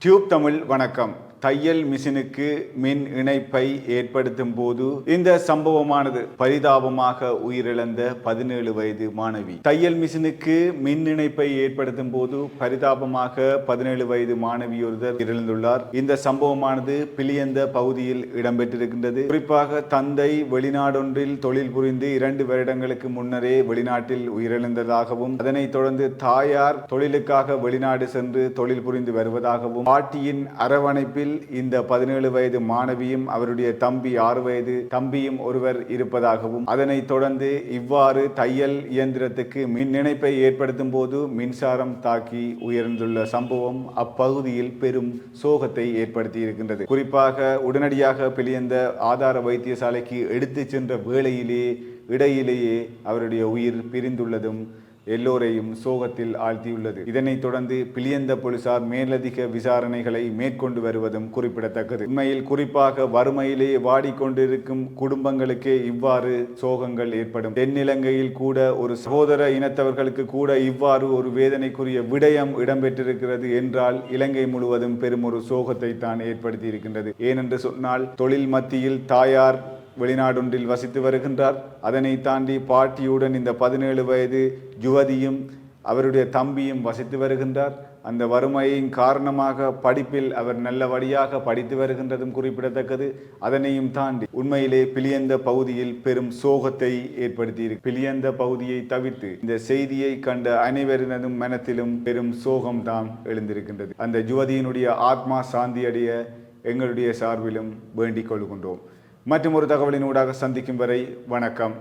Tube Tamil வணக்கம். தையல் மிஷினுக்கு மின் இணைப்பை ஏற்படுத்தும் போது இந்த சம்பவமானது பரிதாபமாக உயிரிழந்த 17 வயது மாணவி. தையல் மிஷினுக்கு மின் இணைப்பை ஏற்படுத்தும் போது பரிதாபமாக 17 வயது மாணவி ஒருவர் உயிரிழந்துள்ளார். இந்த சம்பவமானது பிலியந்த பகுதியில் இடம்பெற்றிருக்கின்றது. குறிப்பாக தந்தை வெளிநாடொன்றில் தொழில் புரிந்து 2 வருடங்களுக்கு முன்னரே வெளிநாட்டில் உயிரிழந்ததாகவும், அதனைத் தொடர்ந்து தாயார் தொழிலுக்காக வெளிநாடு சென்று தொழில் புரிந்து வருவதாகவும், பாட்டியின் அரவணைப்பில் இந்த 17 வயது மாணவியும் அவருடைய தம்பி 6 வயது தம்பியும் ஒருவர் இருப்பதாகவும், அதனைத் தொடர்ந்து இவ்வாறு தையல் இயந்திரத்துக்கு மின் இணைப்பை ஏற்படுத்தும் போது மின்சாரம் தாக்கி உயர்ந்துள்ள சம்பவம் அப்பகுதியில் பெரும் சோகத்தை ஏற்படுத்தி இருக்கின்றது. குறிப்பாக உடனடியாக பிலியந்த ஆதார வைத்தியசாலைக்கு எடுத்து சென்ற இடையிலேயே அவருடைய உயிர் பிரிந்துள்ளதும் எல்லோரையும் சோகத்தில் ஆழ்த்தியுள்ளது. இதனைத் தொடர்ந்து பிலியந்த போலீசார் மேலதிக விசாரணைகளை மேற்கொண்டு வருவதும் குறிப்பிடத்தக்கது. உண்மையில் குறிப்பாக வறுமையிலே வாடிக்கொண்டிருக்கும் குடும்பங்களுக்கே இவ்வாறு சோகங்கள் ஏற்படும். தென்னிலங்கையில் கூட ஒரு சகோதர இனத்தவர்களுக்கு கூட இவ்வாறு ஒரு வேதனைக்குரிய விடயம் இடம்பெற்றிருக்கிறது என்றால் இலங்கை முழுவதும் பெரும் ஒரு சோகத்தை தான் ஏற்படுத்தி இருக்கின்றது. ஏனென்று சொன்னால், தொழில் மத்தியில் தாயார் வெளிநாடொன்றில் வசித்து வருகின்றார். அதனை தாண்டி பாட்டியுடன் இந்த 17 வயது யுவதியும் அவருடைய தம்பியும் வசித்து வருகின்றார். அந்த வறுமையின் காரணமாக படிப்பில் அவர் நல்லபடியாக படித்து வருகின்றதும் குறிப்பிடத்தக்கது. அதனையும் தாண்டி உண்மையிலே பிலியந்த பகுதியில் பெரும் சோகத்தை ஏற்படுத்தி பிலியந்த பகுதியை தவிர்த்து இந்த செய்தியை கண்ட அனைவரினதும் மனத்திலும் பெரும் சோகம் தான் எழுந்திருக்கின்றது. அந்த யுவதியினுடைய ஆத்மா சாந்தி அடைய எங்களுடைய சார்பிலும் வேண்டிக் கொள்கின்றோம். மற்றும் ஒரு தகவலின் ஊடாக சந்திக்கும் வரை வணக்கம்.